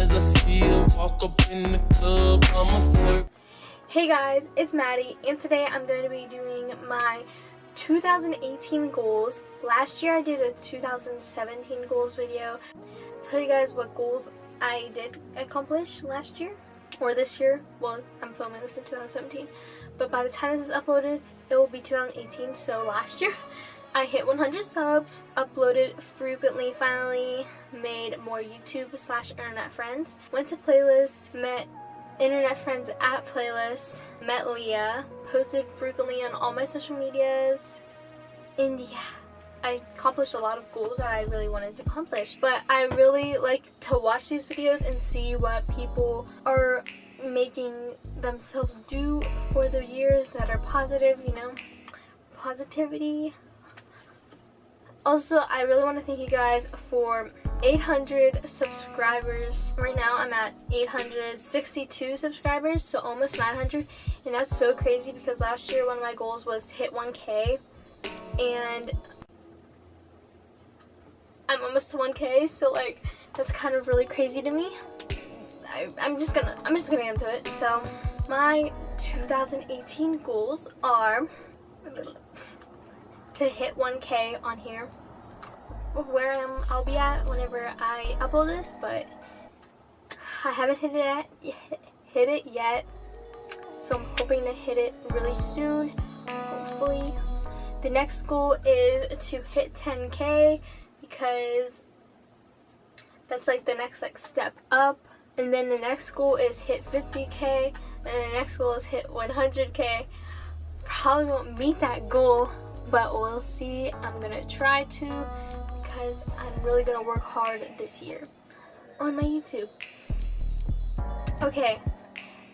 as I see her walk up in the club, I'm a flirt. Hey guys, it's Maddie, and today I'm going to be doing my 2018 goals. Last year I did a 2017 goals video. Tell you guys what goals I did accomplish last year, or this year. Well, I'm filming this in 2017, but by the time this is uploaded, it will be 2018. So last year, I hit 100 subs, uploaded frequently, finally made more YouTube/internet friends, went to playlists, met internet friends at playlists, met Leah, posted frequently on all my social medias, and yeah, I accomplished a lot of goals that I really wanted to accomplish. But I really like to watch these videos and see what people are making themselves do for their year that are positive, you know, positivity. Also, I really want to thank you guys for 800 subscribers. Right now I'm at 862 subscribers, so almost 900, and that's so crazy because last year one of my goals was to hit 1K, and I'm almost to 1K, so like that's kind of really crazy to me. I'm just gonna get into it. So my 2018 goals are to hit 1K on here, where I'll be at whenever I upload this, but I haven't hit it yet, so I'm hoping to hit it really soon, hopefully. The next goal is to hit 10K because that's like the next step up, and then the next goal is hit 50K, and the next goal is hit 100K. Probably won't meet that goal, but we'll see. I'm gonna try to, because I'm really gonna work hard this year on my YouTube. Okay,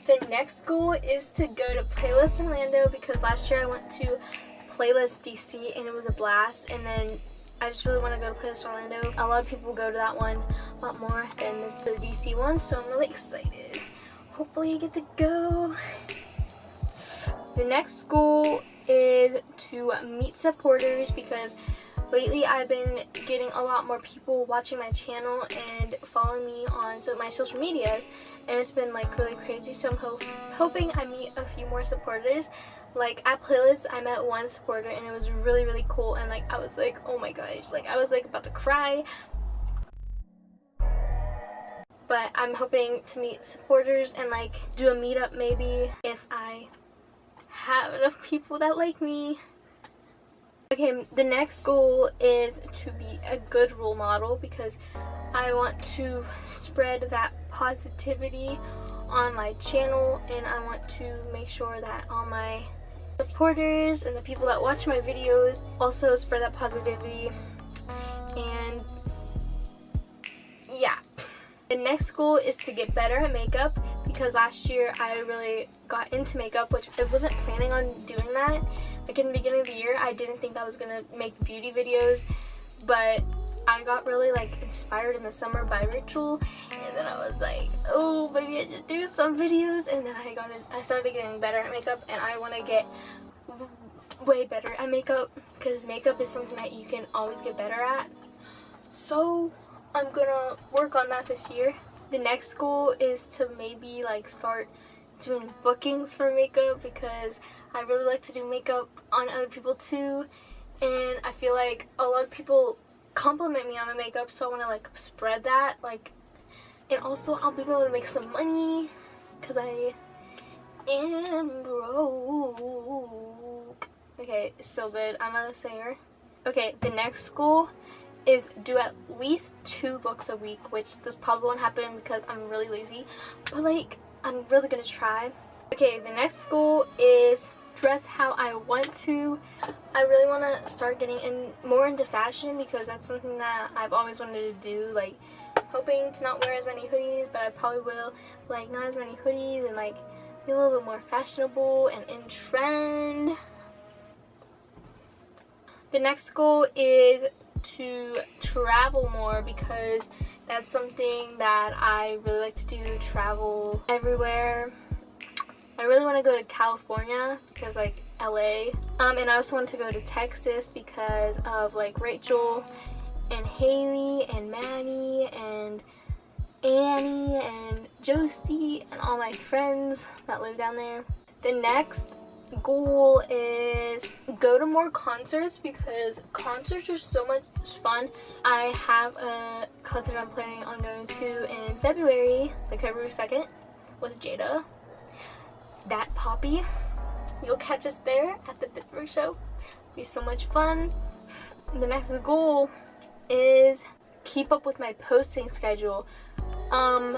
the next goal is to go to Playlist Orlando because last year I went to Playlist DC and it was a blast, and then I just really want to go to Playlist Orlando. A lot of people go to that one a lot more than the DC one, so I'm really excited. Hopefully I get to go. The next goal is to meet supporters because lately I've been getting a lot more people watching my channel and following me on my social medias, and it's been like really crazy. So I'm hoping I meet a few more supporters. Like at Playlists I met one supporter and it was really, really cool, and like I was like, oh my gosh, like I was like about to cry. But I'm hoping to meet supporters and like do a meetup maybe if I have enough people that like me. Okay, the next goal is to be a good role model because I want to spread that positivity on my channel, and I want to make sure that all my supporters and the people that watch my videos also spread that positivity. And yeah, the next goal is to get better at makeup because last year I really got into makeup, which I wasn't planning on doing that. Like in the beginning of the year I didn't think I was gonna make beauty videos, but I got really like inspired in the summer by Rachel, and then I was like, oh maybe I should do some videos, and then I started getting better at makeup, and I want to get way better at makeup because makeup is something that you can always get better at. So I'm gonna work on that this year. The next goal is to maybe like start doing bookings for makeup because I really like to do makeup on other people too, and I feel like a lot of people compliment me on my makeup, so I want to like spread that, like, and also I'll be able to make some money because I am broke. Okay, so good. I'm a singer. Okay, the next goal is do at least 2 looks a week, which this probably won't happen because I'm really lazy, but like I'm really gonna try. Okay, the next goal is dress how I want to. I really want to start getting more into fashion because that's something that I've always wanted to do, like hoping to not wear as many hoodies, but I probably will, like not as many hoodies, and like be a little bit more fashionable and in trend. The next goal is to travel more because that's something that I really like to do, travel everywhere. I really want to go to California because like LA, and I also want to go to Texas because of like Rachel and Haley and Maddie, and Annie and Josie and all my friends that live down there. The next goal is go to more concerts because concerts are so much fun. I have a concert I'm planning on going to in February, like February 2nd, with Jada. That Poppy. You'll catch us there at the Pittsburgh show. It'll be so much fun. The next goal is keep up with my posting schedule.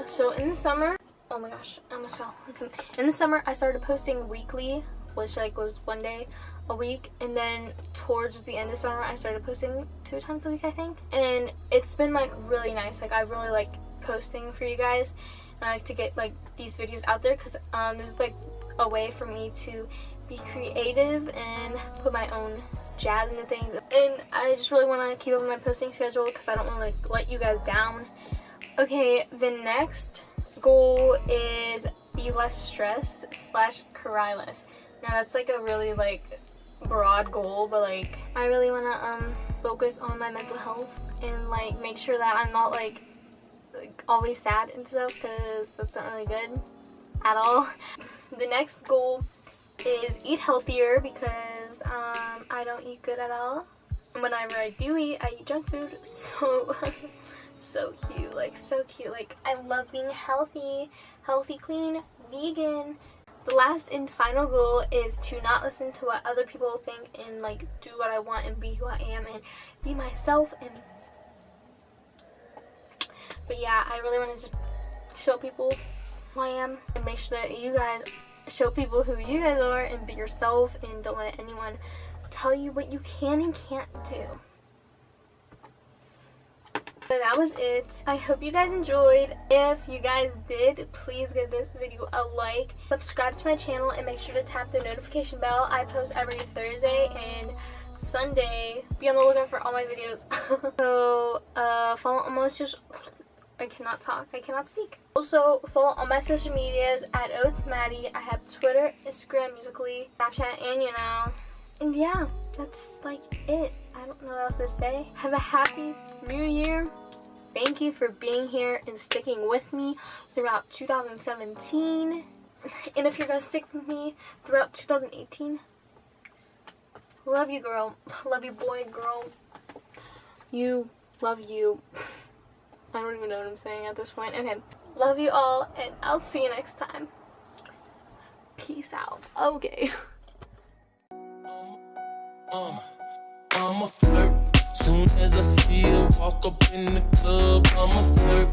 So in the summer, oh my gosh, I almost fell. Okay. In the summer, I started posting weekly, which like was one day a week, and then towards the end of summer, I started posting 2 times a week, I think. And it's been like really nice. Like I really like posting for you guys. And I like to get like these videos out there because this is like a way for me to be creative and put my own jazz into things. And I just really want to keep up with my posting schedule because I don't want to like let you guys down. Okay, the next goal is be less stressed / cry less. Now that's like a really like broad goal, but like I really want to focus on my mental health and like make sure that I'm not like always sad and stuff because that's not really good at all. The next goal is eat healthier because I don't eat good at all. Whenever I do eat, I eat junk food. So so cute, like so cute. Like I love being healthy, clean, vegan. The last and final goal is to not listen to what other people think and like do what I want and be who I am and be myself. And but yeah, I really wanted to show people who I am and make sure that you guys show people who you guys are and be yourself and don't let anyone tell you what you can and can't do. So that was it. I hope you guys enjoyed. If you guys did, please give this video a like, subscribe to my channel, and make sure to tap the notification bell. I post every Thursday and Sunday. Be on the lookout for all my videos. So follow all my social I cannot talk. I cannot speak. Also, follow all my social medias at maddie. I have Twitter, Instagram, Musically, Snapchat, and you know. And yeah, that's like it. I don't know what else to say. Have a happy new year. Thank you for being here and sticking with me throughout 2017. And if you're going to stick with me throughout 2018, love you, girl. Love you, boy, girl. You, love you. I don't even know what I'm saying at this point. Okay. Love you all, and I'll see you next time. Peace out. Okay. I'm a flirt. Soon as I see her walk up in the club, I'm a flirt.